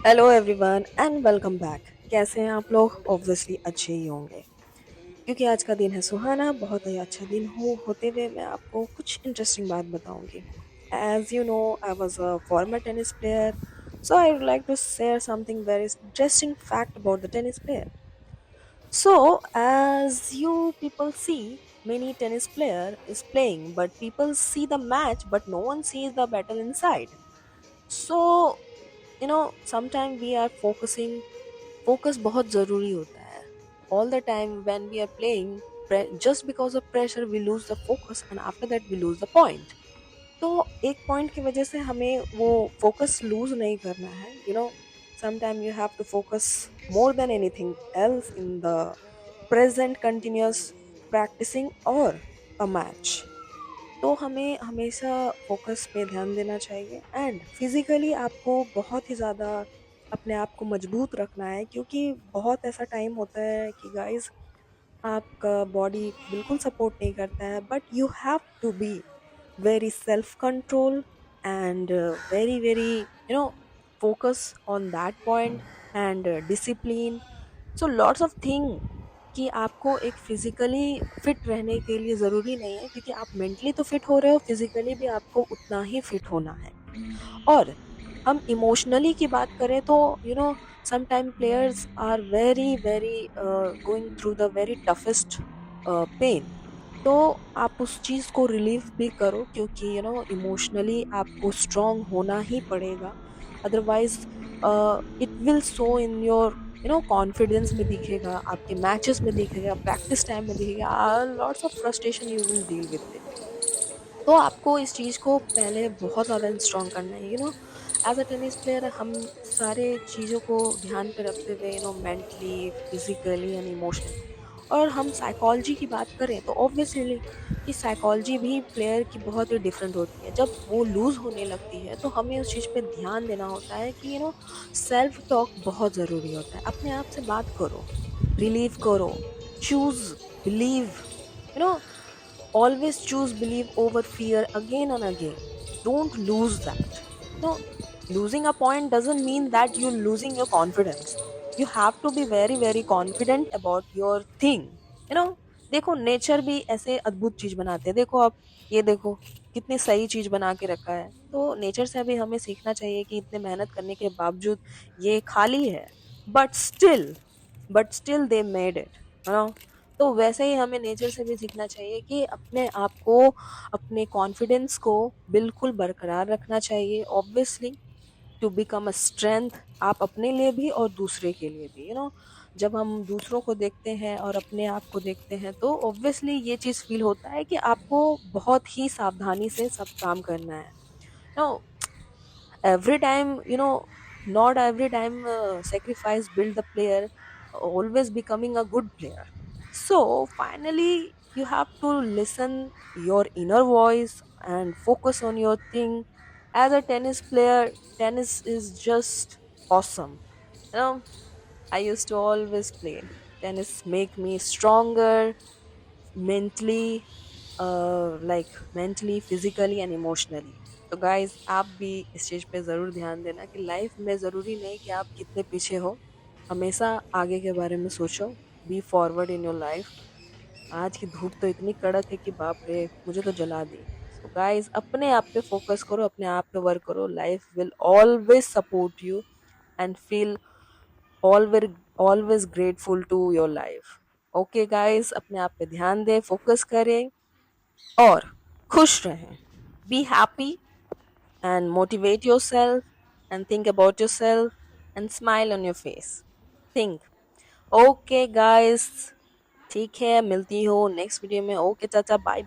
Hello everyone and welcome back. कैसे हैं आप लोग? ऑब्वियसली अच्छे ही होंगे क्योंकि आज का दिन है सुहाना। बहुत ही अच्छा दिन होते हुए मैं आपको कुछ इंटरेस्टिंग बात बताऊंगी। As you know, I was a former tennis player, so I would like to share something very interesting fact about the tennis player. So as you people see, many tennis player is playing, but people see the match, but no one sees the battle inside. So sometimes we are focusing focus बहुत ज़रूरी होता है। All the time when we are playing, just because of pressure we lose the focus and after that we lose the point. तो एक point की वजह से हमें वो फोकस लूज नहीं करना है। Sometime you have to focus more than anything else in the present continuous practicing और अ मैच। तो हमें हमेशा फोकस पे ध्यान देना चाहिए एंड फिजिकली आपको बहुत ही ज़्यादा अपने आप को मजबूत रखना है, क्योंकि बहुत ऐसा टाइम होता है कि गाइस आपका बॉडी बिल्कुल सपोर्ट नहीं करता है, but you have to be very self control and very focus on that point and discipline. So lots of thing कि आपको एक फिजिकली फिट रहने के लिए ज़रूरी नहीं है, क्योंकि आप मेंटली तो फिट हो रहे हो, फिजिकली भी आपको उतना ही फिट होना है। और हम इमोशनली की बात करें तो sometime players are very very going through the very toughest pain. तो आप उस चीज़ को रिलीव भी करो, क्योंकि इमोशनली आपको स्ट्रांग होना ही पड़ेगा। Otherwise it will show in your confidence में दिखेगा, आपके मैचेस में दिखेगा, प्रैक्टिस टाइम में दिखेगा। Lots of frustration you will deal with it. तो आपको इस चीज़ को पहले बहुत ज़्यादा स्ट्रॉन्ग करना है। एज अ टेनिस प्लेयर हम सारे चीज़ों को ध्यान पे रखते हुए मेंटली, फिजिकली एंड इमोशनली। और हम साइकोलॉजी की बात करें तो ऑब्वियसली कि साइकोलॉजी भी प्लेयर की बहुत ही डिफरेंट होती है। जब वो लूज होने लगती है तो हमें उस चीज़ पे ध्यान देना होता है कि सेल्फ टॉक बहुत ज़रूरी होता है। अपने आप से बात करो, रिलीव करो, choose believe, you know always choose belief over fear again and again. Don't lose that. No, losing a point doesn't mean that you're losing your confidence. You have to be very very confident about your thing. you know देखो nature भी ऐसे अद्भुत चीज बनाते हैं। देखो आप, ये देखो कितनी सही चीज बना के रखा है। तो नेचर से भी हमें सीखना चाहिए कि इतने मेहनत करने के बावजूद ये खाली है, but still but still they made it. तो वैसे ही हमें नेचर से भी सीखना चाहिए कि अपने आप को, अपने कॉन्फिडेंस को बिल्कुल बरकरार रखना चाहिए। Obviously to become a strength, आप अपने लिए भी और दूसरे के लिए भी। जब हम दूसरों को देखते हैं और अपने आप को देखते हैं तो ऑब्वियसली ये चीज़ फील होता है कि आपको बहुत ही सावधानी से सब काम करना है। No every time, not every time sacrifice build the player always becoming a good player. So finally you have to listen your inner voice and focus on your thing. As a tennis player, tennis is just awesome. you know I used to always play tennis, make me stronger mentally, mentally, physically and emotionally. तो guys आप भी इस चीज़ पे ज़रूर ध्यान देना कि life में ज़रूरी नहीं कि आप कितने पीछे हो, हमेशा आगे के बारे में सोचो। Be forward in your life. आज की धूप तो इतनी कड़क है कि बाप रे, मुझे तो जला दी। सो गाइज अपने आप पे फोकस करो, अपने आप पे वर्क करो। Life will always support you and feel always always grateful to your life. Okay guys, अपने आप पे ध्यान दें, फोकस करें और खुश रहें। Be happy and motivate your self and think about your self and smile on your face. Think. Okay guys, ठीक है, मिलती हूँ नेक्स्ट वीडियो में। ओके चाचा, बाय।